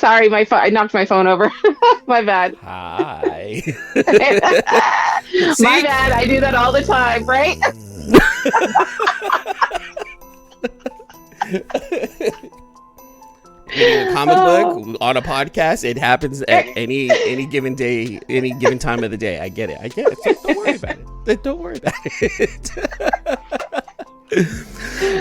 Sorry, my phone. I knocked my phone over. My bad. Hi. My bad. I do that all the time, right? Reading a comic book on a podcast, it happens at any given day, any given time of the day. I get it. So don't worry about it. Don't worry about it.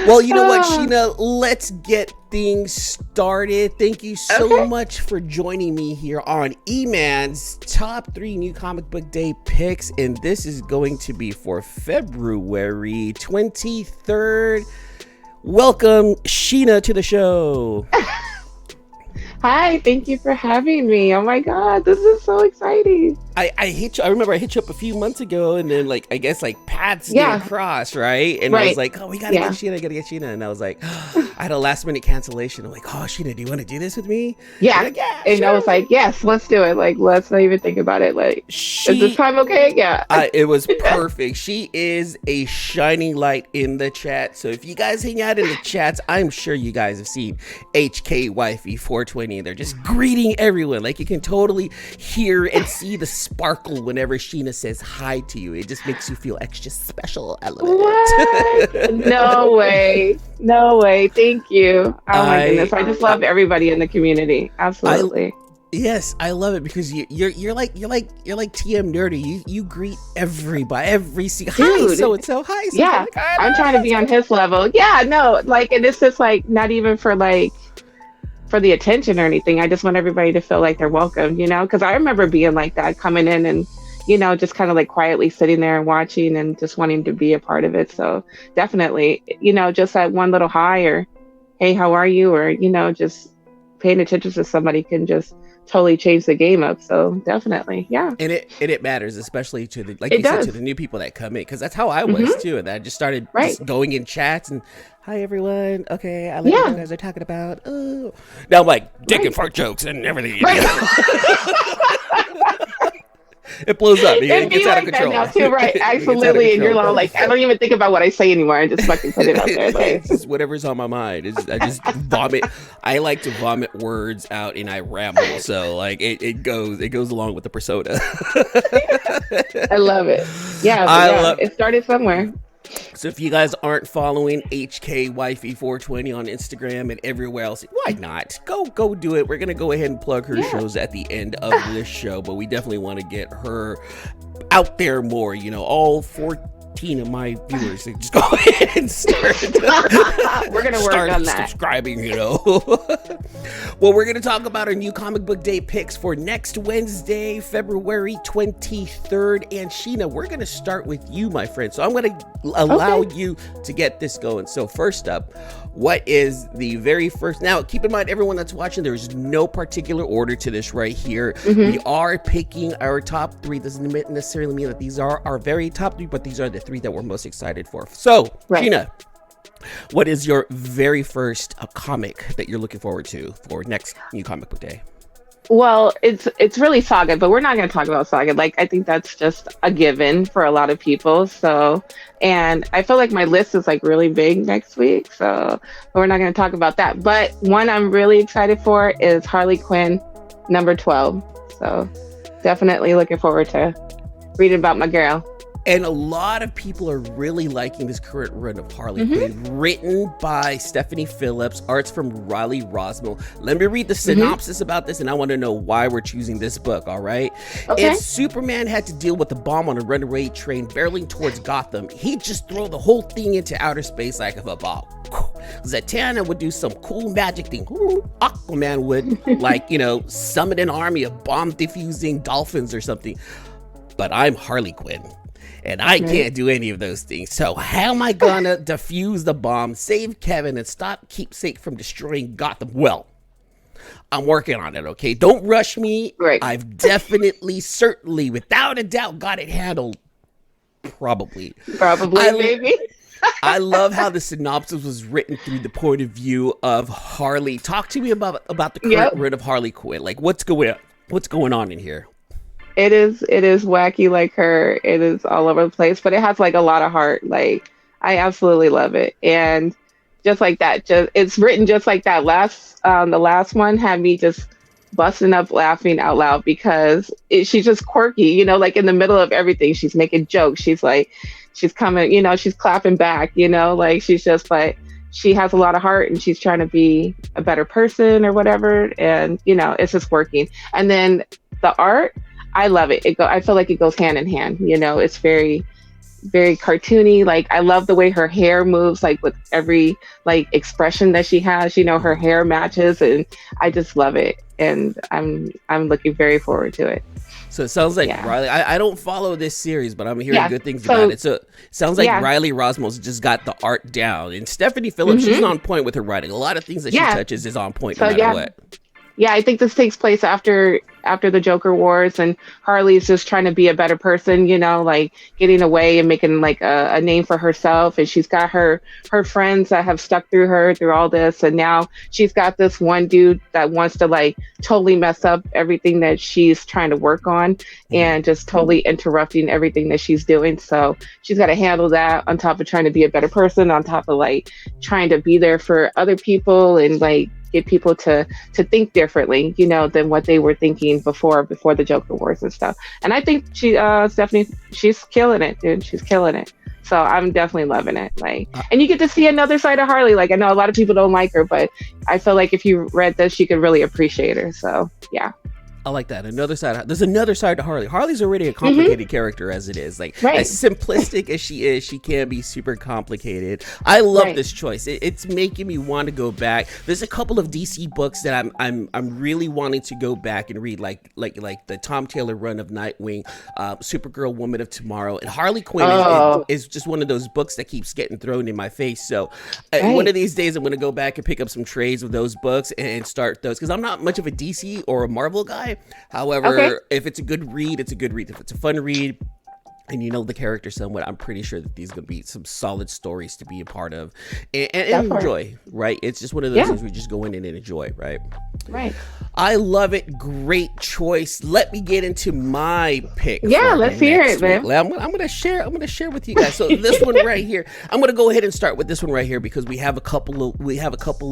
Well, you know what, Sheena? Let's get things started. Thank you so much for joining me here on Eman's Top 3 New Comic Book Day Picks. And this is going to be for February 23rd. Welcome, Sheena, to the show. Hi, thank you for having me. Oh my God, this is so exciting. I remember I hit you up a few months ago, and then I guess paths didn't cross, right? And I was like, oh, we gotta get Sheena, and I was like, I had a last minute cancellation. I'm like, oh, Sheena, do you want to do this with me? Yeah. Like, yeah, and sure. I was like, yes, let's do it. Let's not even think about it. Is this time okay? Yeah. It was perfect. She is a shining light in the chat. So if you guys hang out in the chats, I'm sure you guys have seen HK Wifey 420. They're just greeting everyone. You can totally hear and see the sparkle whenever Sheena says hi to you. It just makes you feel extra special. I love it. No way. Thank you. Oh my goodness. I just love everybody in the community. Absolutely. Yes, I love it because you're like TM Nerdy. You greet everybody, every single hi so and so hi. Yeah, I'm trying to be on his level. Yeah, no, and it's just not even for the attention or anything. I just want everybody to feel like they're welcome, because I remember being like that, coming in and, just kind of quietly sitting there and watching and just wanting to be a part of it. So definitely, just that one little hi or, hey, how are you? Or, just paying attention to somebody can just totally change the game up. So definitely, yeah. And it matters, especially to the to the new people that come in, because that's how I was too. And I just started just going in chats and hi everyone. Okay, I like what you guys are talking about. Oh, now I'm like dick and fart jokes and everything. It blows up. It gets out of control. Now too, right? Absolutely. And you're all I don't even think about what I say anymore. I just fucking put it out there. It's just whatever's on my mind. I just vomit. I like to vomit words out and I ramble. So it goes along with the persona. I love it. Yeah, it started somewhere. So if you guys aren't following HK Wifey 420 on Instagram and everywhere else, why not? Go do it. We're going to go ahead and plug her shows at the end of this show, but we definitely want to get her out there more. All 14 of my viewers, just go ahead and start. We're going to work on that. Subscribing, Well, we're going to talk about our new comic book day picks for next Wednesday, February 23rd. And Sheena, we're going to start with you, my friend. So I'm going to allow you to get this going. So first up, what is the very first? Now, keep in mind, everyone that's watching, there's no particular order to this right here. We are picking our top 3. Doesn't necessarily mean that these are our very top 3, but these are the 3 that we're most excited for. So, Sheena, what is your very first comic that you're looking forward to for next new comic book day? Well, it's really Saga, but we're not going to talk about Saga. I think that's just a given for a lot of people. So, and I feel like my list is really big next week. So we're not going to talk about that. But one I'm really excited for is Harley Quinn number 12. So definitely looking forward to reading about my girl. And a lot of people are really liking this current run of Harley Quinn, written by Stephanie Phillips, arts from Riley Rosmo. Let me read the synopsis about this, and I want to know why we're choosing this book, all right? Okay. If Superman had to deal with a bomb on a runaway train barreling towards Gotham, he'd just throw the whole thing into outer space like a ball. Zatanna would do some cool magic thing. Aquaman would, summon an army of bomb-diffusing dolphins or something. But I'm Harley Quinn. And I can't do any of those things. So how am I gonna defuse the bomb, save Kevin, and stop Keepsake from destroying Gotham? Well, I'm working on it, okay? Don't rush me. Right. I've definitely, certainly, without a doubt, got it handled. Probably, maybe. I love how the synopsis was written through the point of view of Harley. Talk to me about the current run of Harley Quinn. What's going on in here? It is wacky like her. It is all over the place, but it has a lot of heart. I absolutely love it. And just like that, it's written just like that. The last one had me just busting up laughing out loud because she's just quirky, like in the middle of everything, she's making jokes. She's like, she's coming, she's clapping back, like she's just like, she has a lot of heart and she's trying to be a better person or whatever. And, it's just working. And then the art, I love it. I feel like it goes hand in hand, it's very, very cartoony. Like I love the way her hair moves, like with every like expression that she has, her hair matches, and I just love it. And I'm looking very forward to it. So it sounds like Riley, I don't follow this series, but I'm hearing good things about it. So it sounds like Riley Rosmos just got the art down. And Stephanie Phillips, she's on point with her writing. A lot of things that she touches is on point no matter what. Yeah, I think this takes place after the Joker Wars, and Harley's just trying to be a better person, like getting away and making like a name for herself. And she's got her friends that have stuck through her through all this. And now she's got this one dude that wants to like totally mess up everything that she's trying to work on and just totally interrupting everything that she's doing. So she's got to handle that on top of trying to be a better person, on top of like trying to be there for other people and like get people to think differently, than what they were thinking before the Joker Wars and stuff. And I think Stephanie, she's killing it, dude. She's killing it. So I'm definitely loving it. Like, and you get to see another side of Harley. Like, I know a lot of people don't like her, but I feel like if you read this, you could really appreciate her. So yeah. I like that. There's another side to Harley. Harley's already a complicated character as it is. Like, as simplistic as she is, she can be super complicated. I love this choice. It's making me want to go back. There's a couple of DC books that I'm really wanting to go back and read, like the Tom Taylor run of Nightwing, Supergirl, Woman of Tomorrow, and Harley Quinn is just one of those books that keeps getting thrown in my face. So one of these days, I'm going to go back and pick up some trades of those books and start those, because I'm not much of a DC or a Marvel guy. However, if it's a good read, it's a good read. If it's a fun read and you know the character somewhat, I'm pretty sure that these are going to be some solid stories to be a part of and enjoy, right? It's just one of those things we just go in and enjoy, right? Right. I love it. Great choice. Let me get into my pick. Yeah, let's hear it, man. I'm gonna share with you guys. So this one right here, I'm gonna go ahead and start with this one right here because we have a couple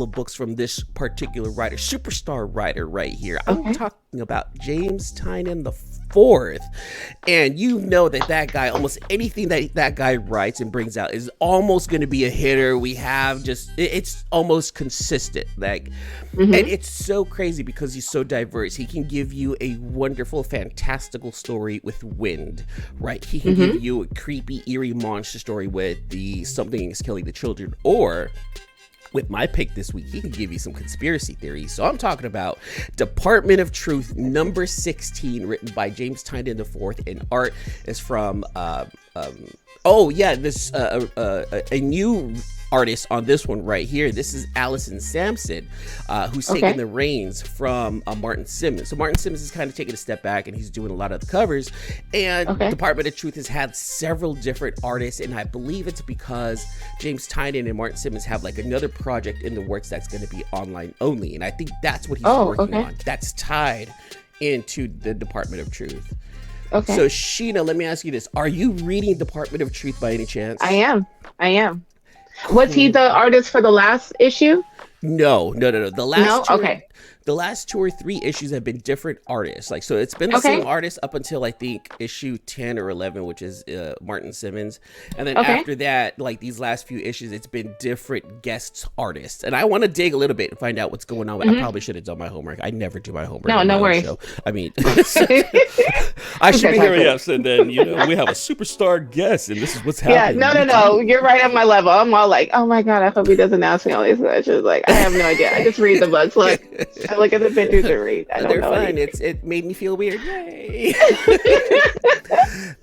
of books from this particular writer, superstar writer right here. I'm talking about James Tynion the Fourth, and you know that guy, almost anything that guy writes and brings out is almost going to be a hitter. We have it's almost consistent, like, and it's so crazy because he's so diverse. He can give you a wonderful, fantastical story with wind, right? He can give you a creepy, eerie monster story with the something is killing the children, or with my pick this week, he can give you some conspiracy theories. So I'm talking about Department of Truth number 16, written by James Tynion IV, and art is from a new artist on this one right here. This is Allison Sampson, who's taking the reins from Martin Simmons. So Martin Simmons is kind of taking a step back, and he's doing a lot of the covers. And Department of Truth has had several different artists, and I believe it's because James Tynion and Martin Simmons have like another project in the works that's going to be online only. And I think that's what he's working on. That's tied into the Department of Truth. Okay. So Sheena, let me ask you this. Are you reading Department of Truth by any chance? I am. Was he the artist for the last issue? No. The last 2 or 3 issues have been different artists. Like, so it's been the same artist up until I think issue 10 or 11, which is Martin Simmons. And then after that, like these last few issues, it's been different guest artists. And I want to dig a little bit and find out what's going on. I probably should have done my homework. I never do my homework. No worries. Show. I mean, I should be here. Yes, and then we have a superstar guest, and this is what's happening. Yeah, no. You're right on my level. I'm all like, oh my god, I hope he doesn't ask me all these questions. Like, I have no idea. I just read the books. Look. I look at the pictures and read. They're fine. It made me feel weird. Yay!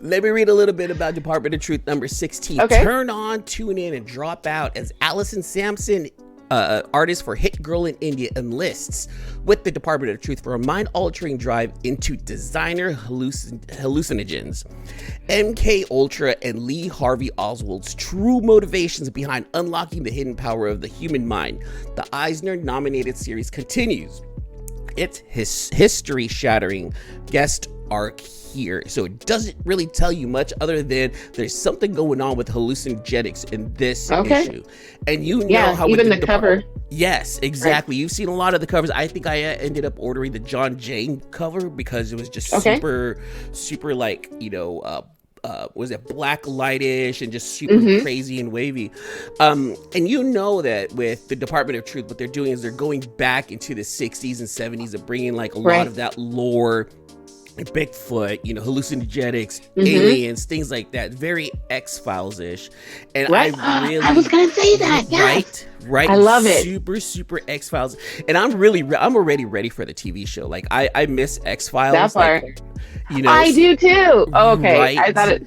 Let me read a little bit about Department of Truth number 16. Turn on, tune in, and drop out as Allison Sampson, artist for Hit Girl in India, enlists with the Department of Truth for a mind-altering drive into designer hallucinogens. MK Ultra and Lee Harvey Oswald's true motivations behind unlocking the hidden power of the human mind. The Eisner-nominated series continues its history-shattering guest arc here. So it doesn't really tell you much other than there's something going on with hallucinogenics in this issue. And you know how even the cover. Yes, exactly. Right. You've seen a lot of the covers. I think I ended up ordering the John Jane cover because it was just super like, was it black lightish and just super crazy and wavy. And that with the Department of Truth, what they're doing is they're going back into the 60s and 70s and bringing like a lot of that lore, Bigfoot, hallucinogenics, aliens, things like that. Very X-Files-ish. And I was going to say that. Yes. Right. I love it. Super, super X-Files. And I'm already ready for the TV show. Like I miss X-Files. That part. I do too. Oh, okay. Right? I thought it.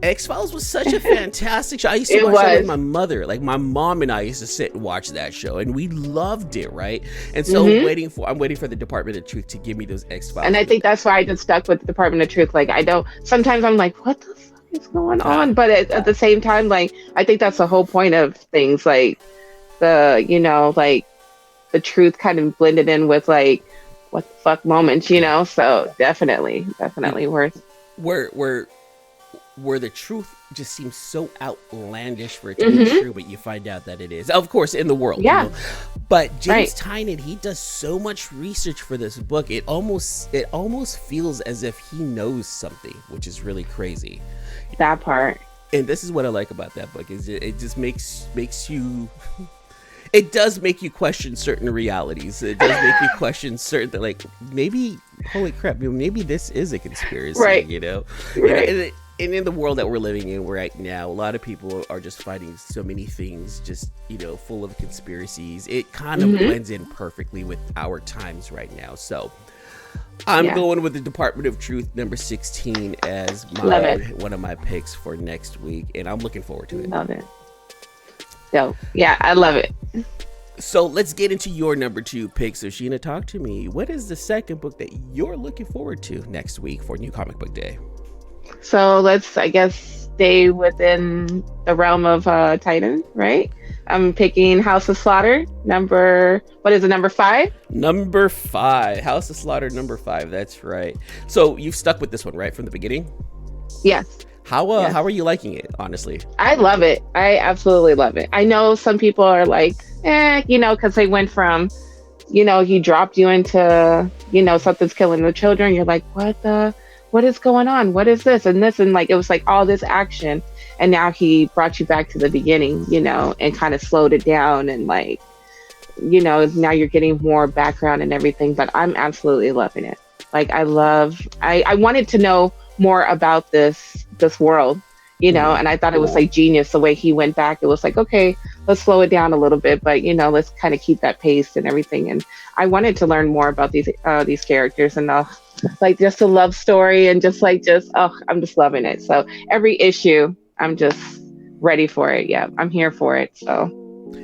X-Files was such a fantastic show. I used to watch that with my mother. Like my mom and I used to sit and watch that show, and we loved it, right? And so I'm waiting for the Department of Truth to give me those X-Files. And I think that's why I just stuck with the Department of Truth. Like sometimes I'm like, what the fuck is going on? But at the same time, like I think that's the whole point of things. Like like the truth kind of blended in with like what the fuck moments, So definitely worth. Where the truth just seems so outlandish for it to be true, but you find out that it is, of course, in the world. Yeah. But James Tynion, he does so much research for this book. It almost feels as if he knows something, which is really crazy. That part. And this is what I like about that book is it just makes you. It does make you question certain realities. It does make you question certain, like maybe, holy crap, maybe this is a conspiracy, right? Right. And in the world that we're living in right now, a lot of people are just finding so many things just, full of conspiracies. It kind of blends in perfectly with our times right now. So I'm going with the Department of Truth number 16 as one of my picks for next week. And I'm looking forward to it. Love it. So, yeah, I love it. So let's get into your number 2 pick. So Sheena, talk to me. What is the second book that you're looking forward to next week for New Comic Book Day? So let's, I guess, stay within the realm of Titan, right? I'm picking House of Slaughter, number 5? Number 5. House of Slaughter, number 5. That's right. So you've stuck with this one, right, from the beginning? Yes. How are you liking it, honestly? I love it. I absolutely love it. I know some people are like, because they went from, he dropped you into, something's killing the children. You're like, what is going on? What is this? And this, and like, it was like all this action. And now he brought you back to the beginning, and kind of slowed it down. And like, now you're getting more background and everything, but I'm absolutely loving it. Like, I wanted to know more about this world, and I thought it was like genius the way he went back. It was like, okay, let's slow it down a little bit, but let's kind of keep that pace and everything. And I wanted to learn more about these characters and like just a love story and I'm just loving it. So every issue, I'm just ready for it. Yeah, I'm here for it. So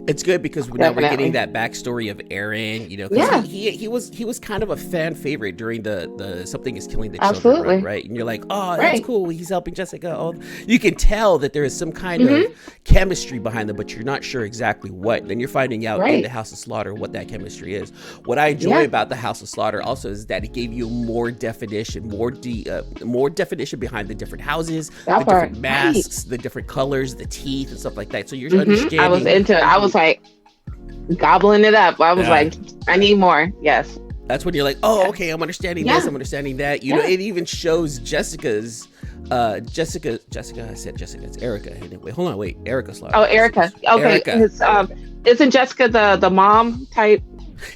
it's good because now we're getting that backstory of Eren, because he was kind of a fan favorite during the Something is Killing the Children run, right? And you're like, oh, that's cool. He's helping Jessica. Oh, you can tell that there is some kind of chemistry behind them, but you're not sure exactly what. Then you're finding out in the House of Slaughter what that chemistry is. What I enjoy about the House of Slaughter also is that it gave you more definition behind the different houses, different masks, the different colors, the teeth, and stuff like that. So you're understanding. I was into it. I was like gobbling it up. I was like, I need more. Yes. That's when you're like, oh, okay, I'm understanding this, I'm understanding that. It even shows Jessica's Jessica, I said Jessica, it's Erica. Wait, hold on, Erica Slaughter. Oh, Erica. Okay. Erica. Isn't Jessica the mom type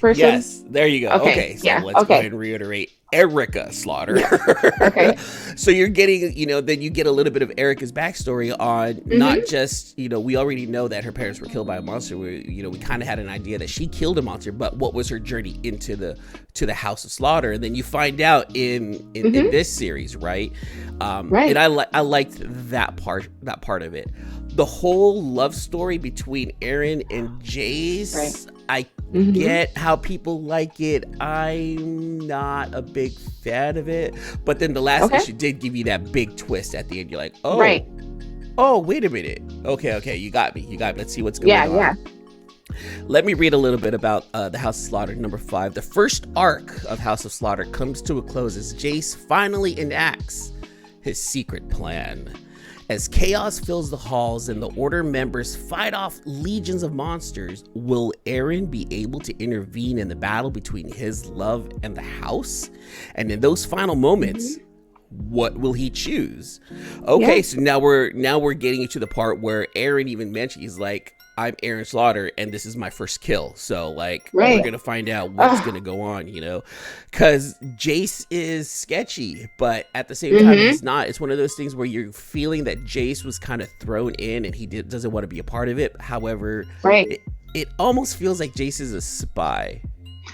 person? Yes, there you go. Okay, so let's go ahead and reiterate. Erica Slaughter. Yeah. Okay. So you're getting, then you get a little bit of Erica's backstory on not just, we already know that her parents were killed by a monster. We kind of had an idea that she killed a monster, but what was her journey into the House of Slaughter? And then you find out in this series, right? And I liked that part of it. The whole love story between Eren and Jace. Right. I get how people like it. I'm not a big fan of it. But then the last issue did give you that big twist at the end. You're like, oh, wait a minute. Okay, you got me. Let's see what's going on. Yeah. Let me read a little bit about the House of Slaughter, number 5. The first arc of House of Slaughter comes to a close as Jace finally enacts his secret plan. As chaos fills the halls and the Order members fight off legions of monsters, will Eren be able to intervene in the battle between his love and the House? And in those final moments, what will he choose? Okay, so now we're getting into the part where Eren even mentioned, he's like, I'm Eren Slaughter and this is my first kill. So like we're gonna find out what's gonna go on, you know, because Jace is sketchy, but at the same time he's not. It's one of those things where you're feeling that Jace was kind of thrown in and he doesn't want to be a part of it. However, it almost feels like Jace is a spy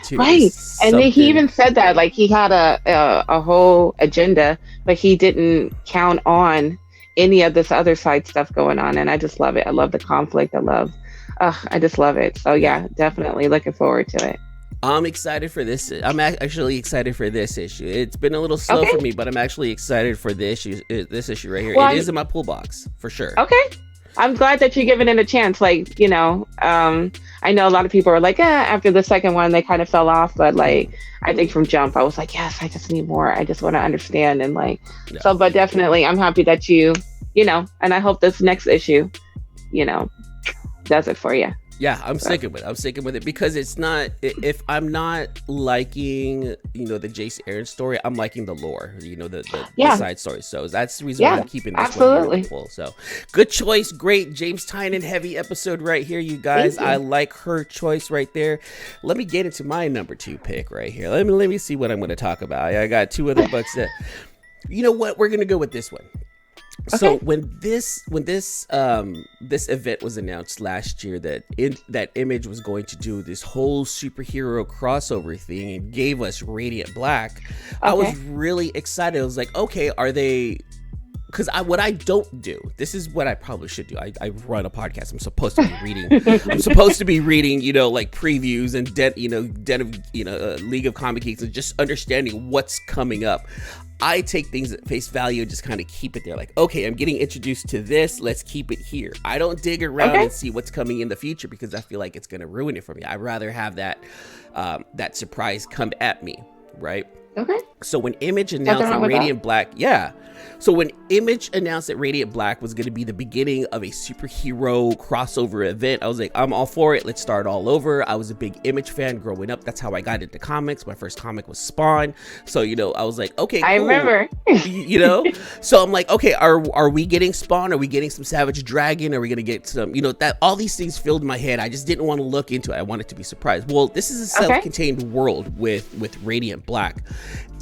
too. Right. And then he even said that like he had a whole agenda, but he didn't count on any of this other side stuff going on. And I just love it. I love the conflict. I just love it. So yeah, definitely looking forward to it. I'm excited for this. I'm actually excited for this issue. It's been a little slow for me, but I'm actually excited for this issue right here. Well, it is in my pull box for sure. Okay. I'm glad that you're giving it a chance. Like, you know, I know a lot of people are like, after the second one, they kind of fell off. But like, I think from Jump, I was like, yes, I just need more. I just want to understand. And like, so, but definitely, I'm happy that you know, and I hope this next issue, you know, does it for you. Yeah, I'm sticking with it. I'm sticking with it because it's not, if I'm not liking, you know, the Jace Eren story, I'm liking the lore, you know, the side story. So that's the reason why I'm keeping this one full. So good choice. Great James Tynion heavy episode right here, you guys. I like her choice right there. Let me get into my number 2 pick right here. Let me see what I'm going to talk about. I got 2 other books that, you know what, we're going to go with this one. Okay. So when this event was announced last year that Image was going to do this whole superhero crossover thing and gave us Radiant Black, I was really excited. I was like, okay, are they? Because what I don't do, this is what I probably should do. I run a podcast. I'm supposed to be reading. You know, like previews and League of Comic Geeks and just understanding what's coming up. I take things at face value and just kind of keep it there. Like, okay, I'm getting introduced to this. Let's keep it here. I don't dig around and see what's coming in the future because I feel like it's going to ruin it for me. I'd rather have that surprise come at me, right? Okay. So when Image announced that Radiant Black, So when Image announced that Radiant Black was going to be the beginning of a superhero crossover event, I was like, I'm all for it. Let's start all over. I was a big Image fan growing up. That's how I got into comics. My first comic was Spawn. So, you know, I was like, okay, cool. I remember. You know? So I'm like, okay, are we getting Spawn? Are we getting some Savage Dragon? Are we going to get some, you know, that all these things filled my head. I just didn't want to look into it. I wanted to be surprised. Well, this is a self-contained world with Radiant Black.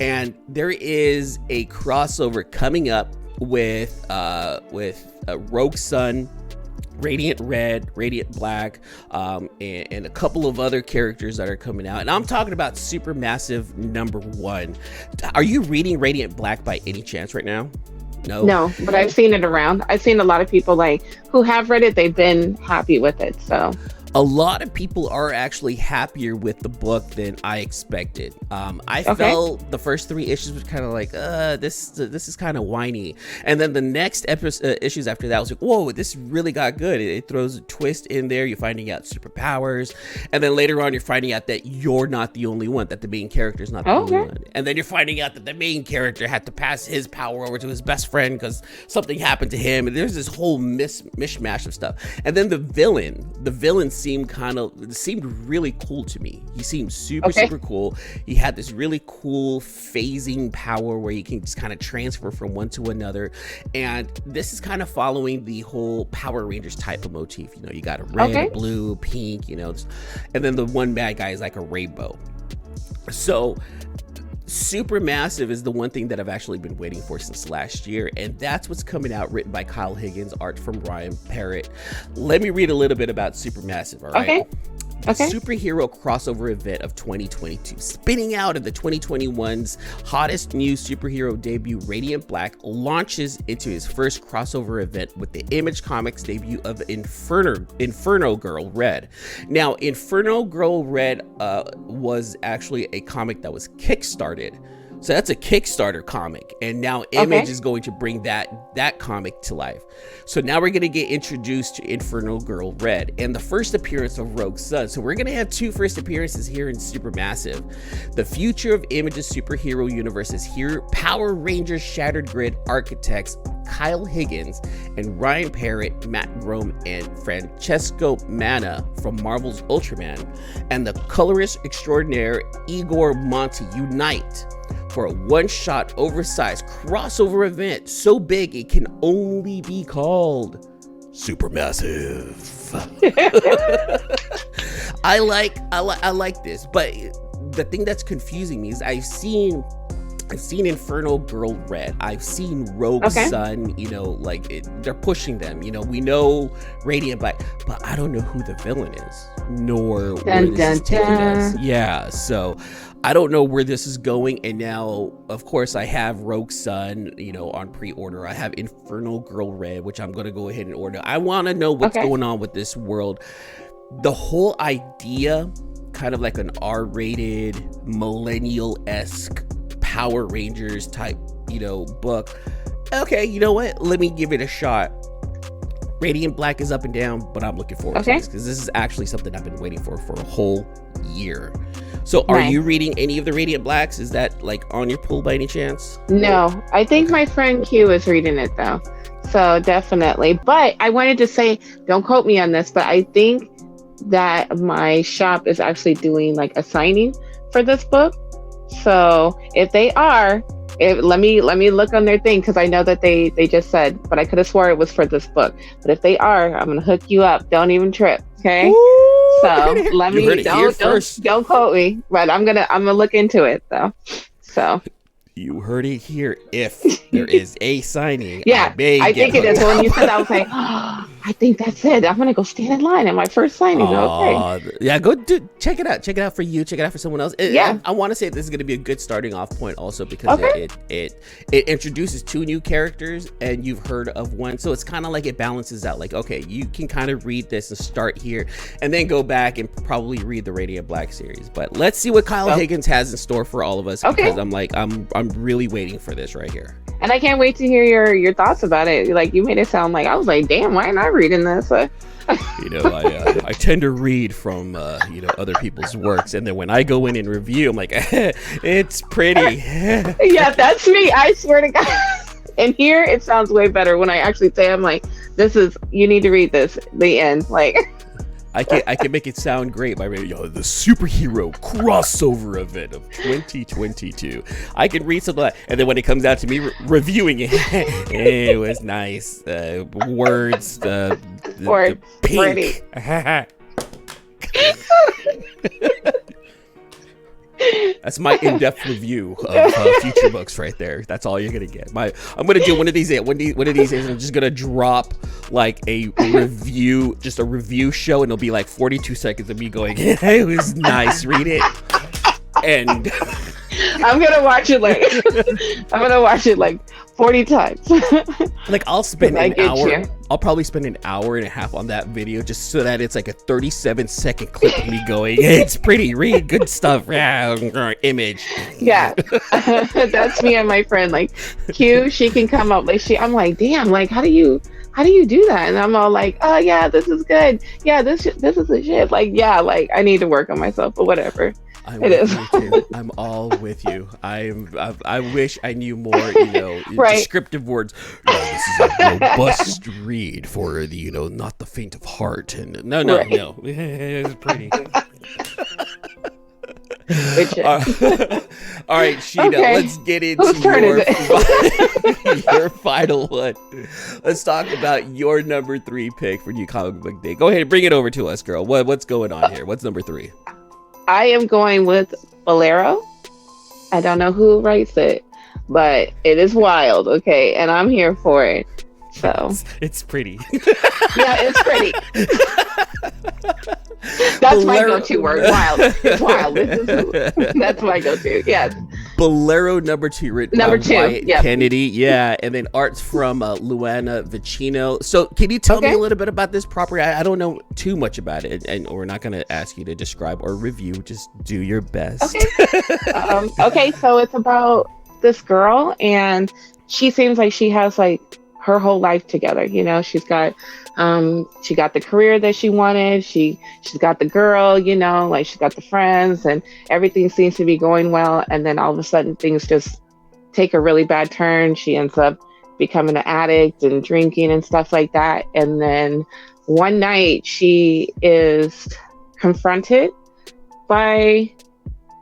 And there is a crossover coming up with Rogue Sun, Radiant Red, Radiant Black, and a couple of other characters that are coming out. And I'm talking about Supermassive #1. Are you reading Radiant Black by any chance right now? No, but I've seen it around. I've seen a lot of people like who have read it. They've been happy with it. So a lot of people are actually happier with the book than I expected. I felt the first 3 issues was kind of like, this is kind of whiny. And then the next issues after that, I was like, whoa, this really got good. It throws a twist in there. You're finding out superpowers. And then later on, you're finding out that you're not the only one, that the main character is not the only one. And then you're finding out that the main character had to pass his power over to his best friend because something happened to him. And there's this whole mishmash of stuff. And then the villain seemed really cool to me. He seemed super cool. He had this really cool phasing power where you can just kind of transfer from one to another. And this is kind of following the whole Power Rangers type of motif. You know, you got a red, a blue, pink, you know, and then the one bad guy is like a rainbow. So Supermassive is the one thing that I've actually been waiting for since last year, and that's what's coming out, written by Kyle Higgins, art from Ryan Parrott. Let me read a little bit about Supermassive, all right? The superhero crossover event of 2022, spinning out of the 2021's hottest new superhero debut, Radiant Black, launches into his first crossover event with the Image Comics debut of Inferno Girl Red. Now, Inferno Girl Red was actually a comic that was kickstarted. So that's a Kickstarter comic, and now Image is going to bring that comic to life. So now we're going to get introduced to Infernal Girl Red and the first appearance of Rogue Sun. So we're going to have 2 first appearances here in Supermassive. The future of Image's superhero universe is here. Power Rangers Shattered Grid Architects Kyle Higgins and Ryan Parrott, Matt Grome, and Francesco Manna from Marvel's Ultraman, and the colorist extraordinaire Igor Monti unite for a one-shot, oversized crossover event so big it can only be called Supermassive. I like this, but the thing that's confusing me is I've seen Infernal Girl Red. I've seen Rogue Sun, they're pushing them. We know Radiant Black, but I don't know who the villain is, nor where this is taking us. Yeah, so I don't know where this is going. And now, of course, I have Rogue Sun, on pre-order. I have Infernal Girl Red, which I'm going to go ahead and order. I want to know what's going on with this world. The whole idea, kind of like an R-rated, millennial-esque Power Rangers type, book. Okay, you know what? Let me give it a shot. Radiant Black is up and down, but I'm looking forward to this because this is actually something I've been waiting for a whole year. So are you reading any of the Radiant Blacks? Is that on your pool by any chance? No, I think my friend Q is reading it though. So definitely. But I wanted to say, don't quote me on this, but I think that my shop is actually doing a signing for this book. So if they are, let me look on their thing, because I know that they just said, but I could have swore it was for this book. But if they are, I'm gonna hook you up. Don't even trip, okay? Ooh, so let me don't quote me, but I'm gonna look into it though. So you heard it here. If there is a signing, I think it is. When you said that, I was like, I think that's it. I'm gonna go stand in line at my first signing. Okay. Yeah, go check it out. Check it out for you. Check it out for someone else. I want to say this is gonna be a good starting off point also because it introduces two new characters and you've heard of one, so it's kind of like it balances out. Okay, you can kind of read this and start here, and then go back and probably read the Radiant Black series. But let's see what Kyle Higgins has in store for all of us because I'm really waiting for this right here. And I can't wait to hear your thoughts about it. You made it sound I was like, damn, why am I reading this? I tend to read from other people's works, and then when I go in and review, I'm like, it's pretty. Yeah, that's me. I swear to God. And here it sounds way better when I actually say, I'm like, you need to read this. The end. I can make it sound great by the superhero crossover event of 2022. I can read something and then when it comes out to me reviewing it, it was nice. Words, the pink. That's my in-depth review of future books right there. That's all you're gonna get. I'm gonna do one of these days. I'm just gonna drop a review, just a review show, and it'll be 42 seconds of me going, "It was nice. Read it." And I'm gonna watch it 40 times. I'll spend an hour. I'll probably spend an hour and a half on that video just so that it's a 37-second clip of me going, it's pretty, read good stuff, image. Yeah, that's me and my friend. Q, she can come up I'm like, damn, how do you do that? And I'm all like, oh yeah, this is good. Yeah, this is the shit. I need to work on myself, but whatever. I'm all with you. I wish I knew more, descriptive words. This is a robust read for the, not the faint of heart. And no. It's pretty. All right, Sheena, let's get into your final one. Let's talk about your number 3 pick for New Comic Book Day. Go ahead and bring it over to us, girl. What's going on here? What's number 3? I am going with Bolero. I don't know who writes it, but it is wild, okay? And I'm here for it. So it's pretty. Yeah, it's pretty. That's my go-to word. Wild. It's wild. That's my go-to. Yes. Bolero number 2, written by Wyatt Kennedy. Yeah, and then art's from Luana Vicino. So can you tell me a little bit about this property? I don't know too much about it, and we're not going to ask you to describe or review. Just do your best. Okay. So it's about this girl, and she seems like she has her whole life together. She's got she got the career that she wanted. She's got the girl, she's got the friends, and everything seems to be going well. And then all of a sudden things just take a really bad turn. She ends up becoming an addict and drinking and stuff like that. And then one night she is confronted by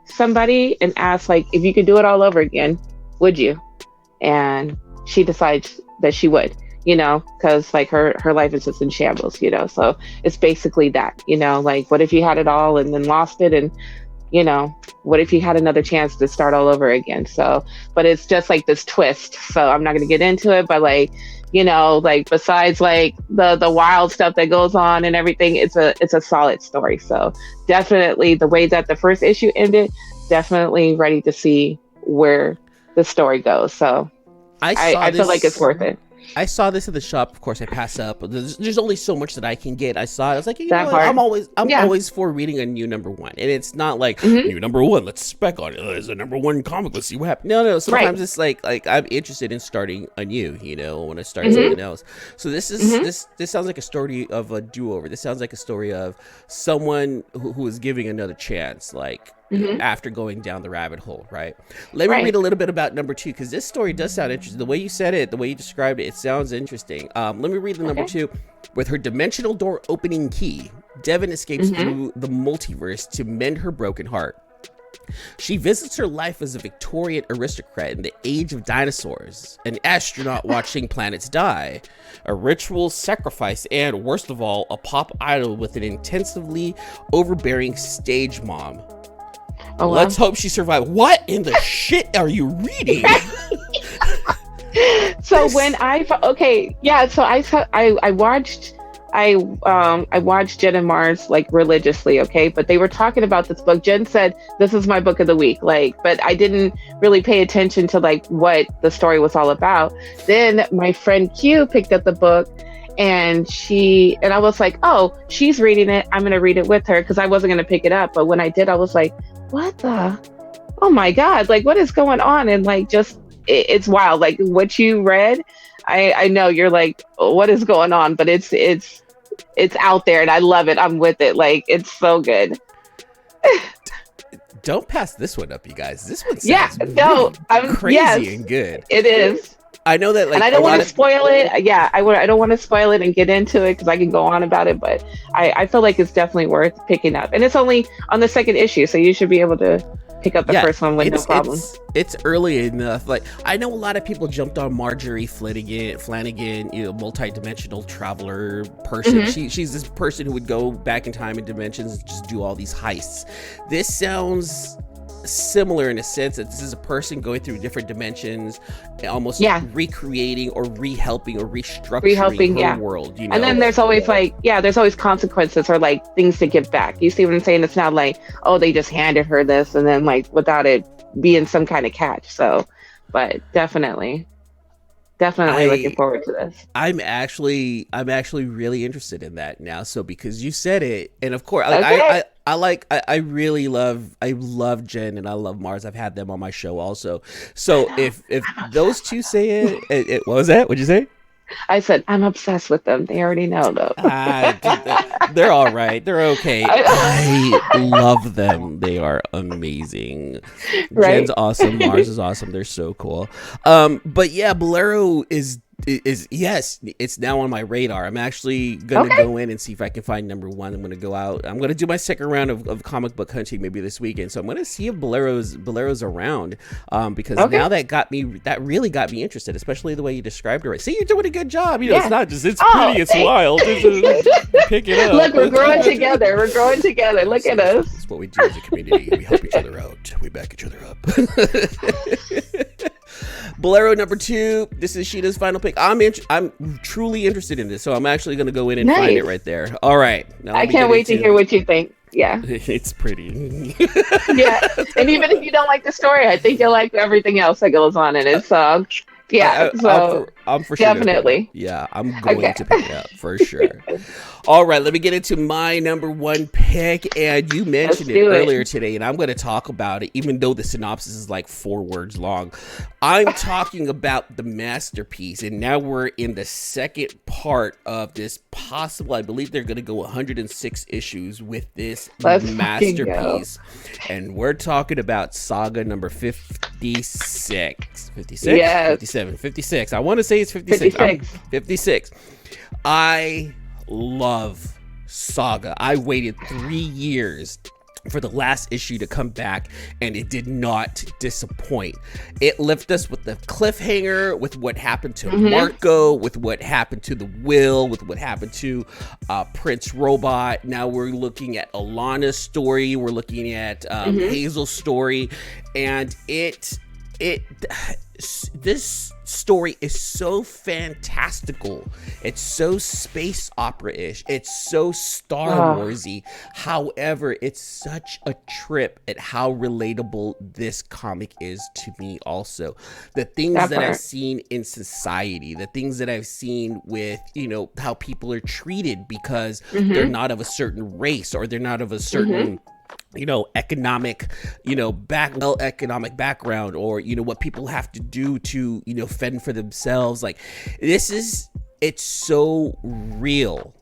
somebody and asks, like, if you could do it all over again, would you? And she decides that she would, because like her life is just in shambles, so it's basically that, like, what if you had it all and then lost it? And what if you had another chance to start all over again? So, but it's just like this twist. So I'm not going to get into it, but like, like besides like the wild stuff that goes on and everything, it's a solid story. So definitely the way that the first issue ended, definitely ready to see where the story goes. So I feel like it's worth it. I saw this in the shop. Of course, I pass up. There's only so much that I can get. I saw it. I was like, I'm always for reading a new number one, and it's not like new number one. Let's spec on it. There's a number one comic. Let's see what happens. No. Sometimes it's like I'm interested in starting anew. When I start something else. So this is this sounds like a story of a do-over. This sounds like a story of someone who is giving another chance. Like. After going down the rabbit hole, right? Let me read a little bit about number 2, because this story does sound interesting. The way you said it, the way you described it, it sounds interesting. Let me read the number 2. With her dimensional door opening key, Devin escapes through the multiverse to mend her broken heart. She visits her life as a Victorian aristocrat in the age of dinosaurs, an astronaut watching planets die, a ritual sacrifice, and worst of all, a pop idol with an intensively overbearing stage mom. Oh, wow. Let's hope she survived. What in the shit are you reading? So when I watched Jen and Mars like religiously, okay, but they were talking about this book. Jen said this is my book of the week, like, but I didn't really pay attention to like what the story was all about. Then my friend Q picked up the book, and I was like, oh, she's reading it, I'm gonna read it with her, because I wasn't gonna pick it up. But when I did, I was like, what the, oh my God, like what is going on? And like, just it's wild. Like what you read, I know you're like, what is going on? But it's out there, and I love it. I'm with it. Like it's so good. Don't pass this one up, you guys. This one sounds crazy and good. It is. I know that, like, and I don't want to spoil it. Yeah, I don't want to spoil it and get into it, because I can go on about it. But I feel like it's definitely worth picking up, and it's only on the second issue, so you should be able to pick up the first one with no problem. It's early enough. Like I know a lot of people jumped on Marjorie Flanagan, multi-dimensional traveler person. She's this person who would go back in time and dimensions and just do all these heists. This sounds similar in a sense that this is a person going through different dimensions, almost recreating or rehelping or restructuring her world. And then there's always there's always consequences or like things to give back. You see what I'm saying? It's not like, oh, they just handed her this and then like without it being some kind of catch. So, but definitely looking forward to this. I'm actually really interested in that now. So because you said it, and of course, I love Jen and I love Mars. I've had them on my show also. So if those two say it, what was that? What'd you say? I said, I'm obsessed with them. They already know, though. They're all right. They're okay. I love them. They are amazing. Right? Jen's awesome. Mars is awesome. They're so cool. But yeah, Bolero is yes, it's now on my radar. I'm actually gonna go in and see if I can find number one. I'm gonna go out. I'm gonna do my second round of comic book hunting maybe this weekend. So I'm gonna see if Bolero's around, because now that really got me interested, especially the way you described it. Right? See, you're doing a good job. It's not just it's pretty, it's wild. Pick it up. Look, we're growing together. Look at us. That's what we do as a community. We help each other out. We back each other up. Bolero number 2. This is Sheena's final pick. I'm truly interested in this, so I'm actually going to go in and find it right there. All right. Now I can't wait to hear what you think. Yeah. It's pretty. Yeah. And even if you don't like the story, I think you'll like everything else that goes on in it. So, yeah. I'm for sure. Definitely. I'm going to pick it up for sure. All right, let me get into my number one pick. And you mentioned it earlier today, and I'm going to talk about it, even though the synopsis is like 4 words long. I'm talking about the masterpiece, and now we're in the second part of this possible. I believe they're going to go 106 issues with this masterpiece. And we're talking about Saga number 56. 56? Yes. 57. 56. I want to say it's 56. 56. I love Saga. I waited 3 years for the last issue to come back, and it did not disappoint. It left us with the cliffhanger, with what happened to Marco, with what happened to the Will, with what happened to Prince Robot. Now we're looking at Alana's story. We're looking at Hazel's story, and this story is so fantastical. It's so space opera-ish. It's so Star Wars-y. However, it's such a trip at how relatable this comic is to me also. The things that I've seen in society, the things that I've seen with, how people are treated because they're not of a certain race, or they're not of a certain economic background, or what people have to do to fend for themselves. Like, it's so real,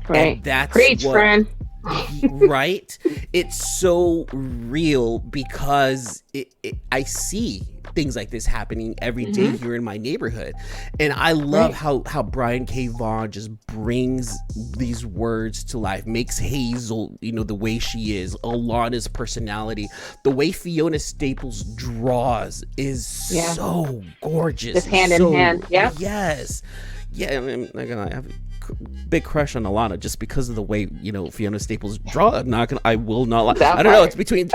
right? And that's Preach, friend. Right? It's so real because I see things like this happening every day here in my neighborhood. And I love how Brian K. Vaughan just brings these words to life, makes Hazel, the way she is, Alana's personality, the way Fiona Staples draws is so gorgeous. Just hand in hand. Yeah. Yes. Yeah, I'm not gonna have big crush on Alana just because of the way Fiona Staples draw. I will not lie. I don't know. It's between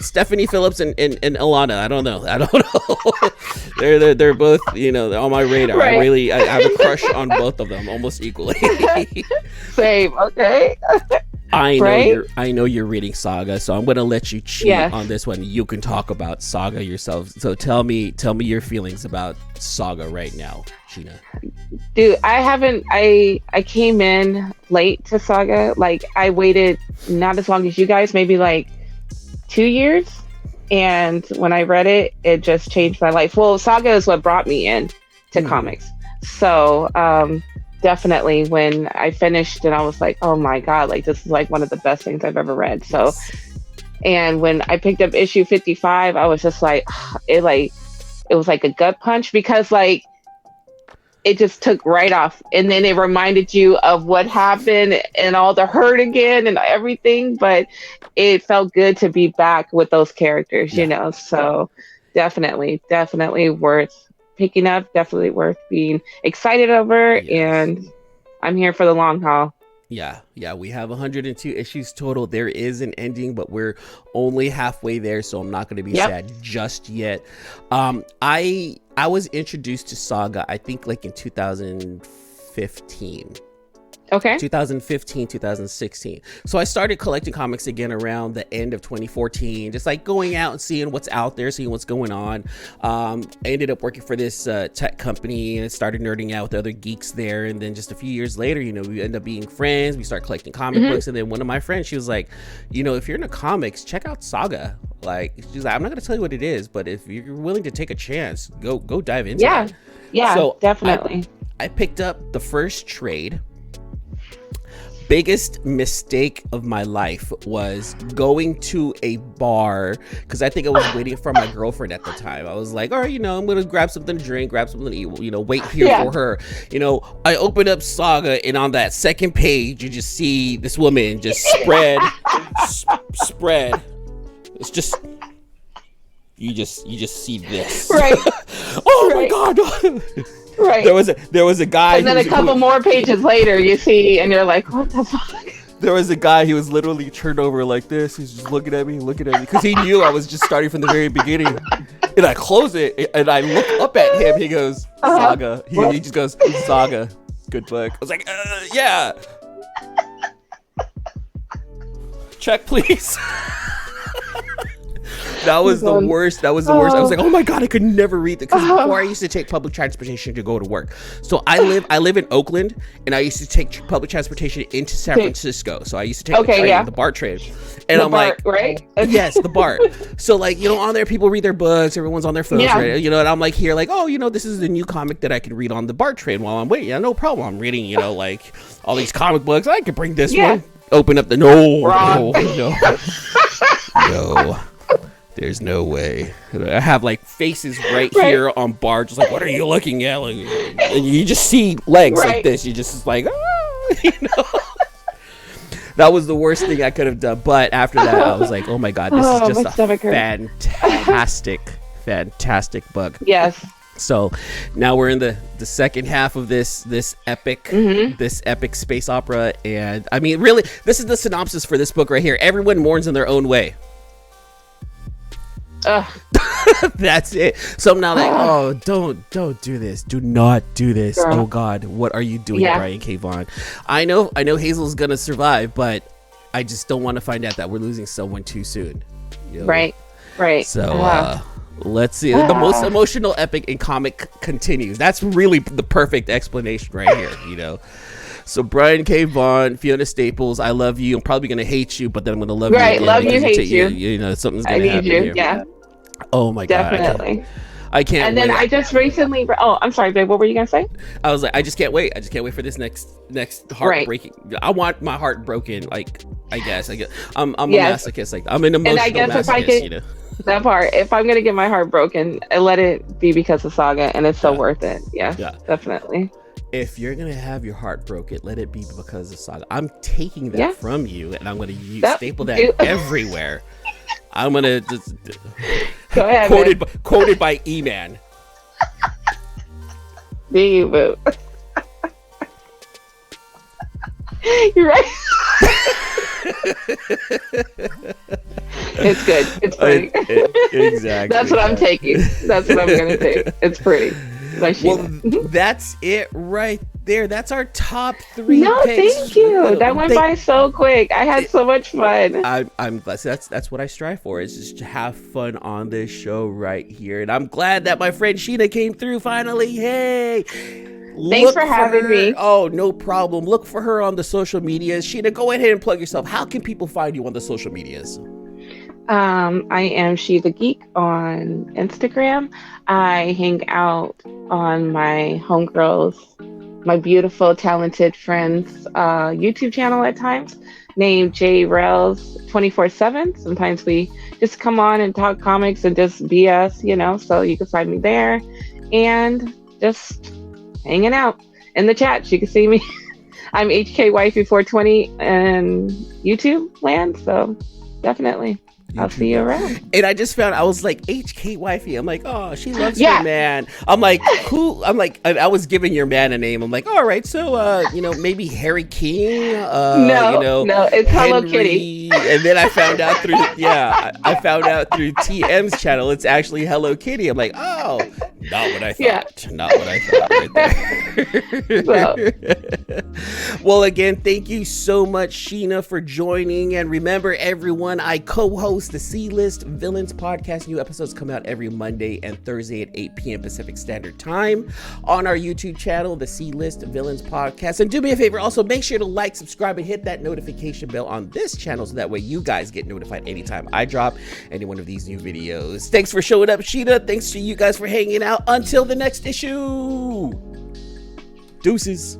Stephanie Phillips and Alana. I don't know. They're both on my radar. Right. I have a crush on both of them almost equally. Same. Okay. I know you're reading Saga, so I'm gonna let you cheat on this one. You can talk about Saga yourself. So tell me your feelings about Saga right now, Sheena. Dude, I came in late to Saga. Like, I waited not as long as you guys, maybe like 2 years. And when I read it, it just changed my life. Well, Saga is what brought me in to comics. So, definitely when I finished and I was like, oh my God, like, this is like one of the best things I've ever read. So, and when I picked up issue 55, I was just like, it was like a gut punch, because like, it just took right off. And then it reminded you of what happened and all the hurt again and everything. But it felt good to be back with those characters, So definitely worth picking up. Definitely worth being excited over. And I'm here for the long haul. Yeah, we have 102 issues total. There is an ending, but we're only halfway there, so I'm not going to be sad just yet. I was introduced to Saga, I think, like in 2015. Okay. 2015, 2016. So I started collecting comics again around the end of 2014, just like going out and seeing what's out there, seeing what's going on. I ended up working for this tech company and started nerding out with other geeks there. And then just a few years later, we end up being friends. We start collecting comic books. And then one of my friends, she was like, if you're into comics, check out Saga. Like, she's like, I'm not going to tell you what it is, but if you're willing to take a chance, go dive into it. Yeah, so definitely. I picked up the first trade. Biggest mistake of my life was going to a bar, because I think I was waiting for my girlfriend at the time. I was like, all right, I'm gonna grab something to drink, grab something to eat, wait here for her. I opened up Saga, and on that second page, you just see this woman just spread. It's just you just see this. Right. Oh my God. Right. There was a guy, and then a couple more pages later you see, and you're like, what the fuck? There was a guy, he was literally turned over like this. He's just looking at me, because he knew I was just starting from the very beginning. And I close it, and I look up at him. He goes, Saga. He just goes, Saga. Good book. I was like, yeah. Check, please. That was the worst. That was the worst. I was like, oh my God, I could never read that. Because before I used to take public transportation to go to work. So I live in Oakland, and I used to take public transportation into San Francisco. So I used to take the train, the BART train. And I'm BART, like, right? Yes, the BART. So like, on there, people read their books. Everyone's on their phones, right? And I'm like here, like, oh, this is the new comic that I can read on the BART train while I'm waiting. Yeah, no problem. I'm reading, like all these comic books. I could bring this one. Open up the no. There's no way. I have like faces right here on BART, just like, what are you looking at? Like, and you just see legs like this. You just like, That was the worst thing I could have done. But after that, I was like, oh my God, this is just a fantastic book. Yes. So now we're in the second half of this epic space opera, and I mean, really, this is the synopsis for this book right here. Everyone mourns in their own way. That's it. So I'm now like, oh, don't do this. Do not do this. Girl. Oh God, what are you doing, Brian K. Vaughan? I know Hazel's gonna survive, but I just don't want to find out that we're losing someone too soon. Right. So let's see. The most emotional epic in comic continues. That's really the perfect explanation right here. So Brian K. Vaughan, Fiona Staples, I love you. I'm probably gonna hate you, but then I'm gonna love you. Right, love you, hate you. Something's gonna happen here. Yeah. Oh my God. Definitely. I can't. And then wait. I just recently. Oh, I'm sorry, babe. What were you gonna say? I was like, I just can't wait. I just can't wait for this next heartbreaking. I want my heart broken. Like, I guess. I'm a masochist. Like, I'm an emotional masochist. That part. If I'm gonna get my heart broken, let it be because of Saga, and it's so worth it. Yeah, definitely. If you're gonna have your heart broken, let it be because of Saga. I'm taking that from you, and I'm gonna staple that everywhere. I'm gonna just go ahead. Quoted by Eman. You boo. You're right. It's good. It's pretty. Exactly. That's what I'm taking. That's what I'm gonna take. It's pretty. Well, that's it right there. That's our top 3 No, picks. thank you. That went by so quick. I had so much fun. I'm glad. That's what I strive for, is just to have fun on this show right here. And I'm glad that my friend Sheena came through finally. Hey. Thanks for having me. Oh, no problem. Look for her on the social medias. Sheena, go ahead and plug yourself. How can people find you on the social medias? I am She the Geek on Instagram. I hang out on my homegirls, my beautiful, talented friends' YouTube channel at times, named JRels 24/7. Sometimes we just come on and talk comics and just BS, so you can find me there. And just hanging out in the chat. You can see me. I'm HKWifey420 and YouTube land, so definitely. I'll see you around. And I just found, I was like, HK Wifey. I'm like, oh, she loves her man. I'm like, who? I'm like, I was giving your man a name. I'm like, all right, so, maybe Harry King. No, it's Henry. Hello Kitty. And then I found out through, through TM's channel, it's actually Hello Kitty. I'm like, oh, not what I thought. Not what I thought right there. Well, again, thank you so much, Sheena, for joining. And remember, everyone, I co-host the C-List Villains podcast. New episodes come out every Monday and Thursday at 8 p.m. Pacific Standard Time on our YouTube channel, the C-List Villains podcast. And do me a favor, also make sure to like, subscribe, and hit that notification bell on this channel so that way you guys get notified anytime I drop any one of these new videos. Thanks for showing up, Sheena. Thanks to you guys for hanging out. Until the next issue, deuces.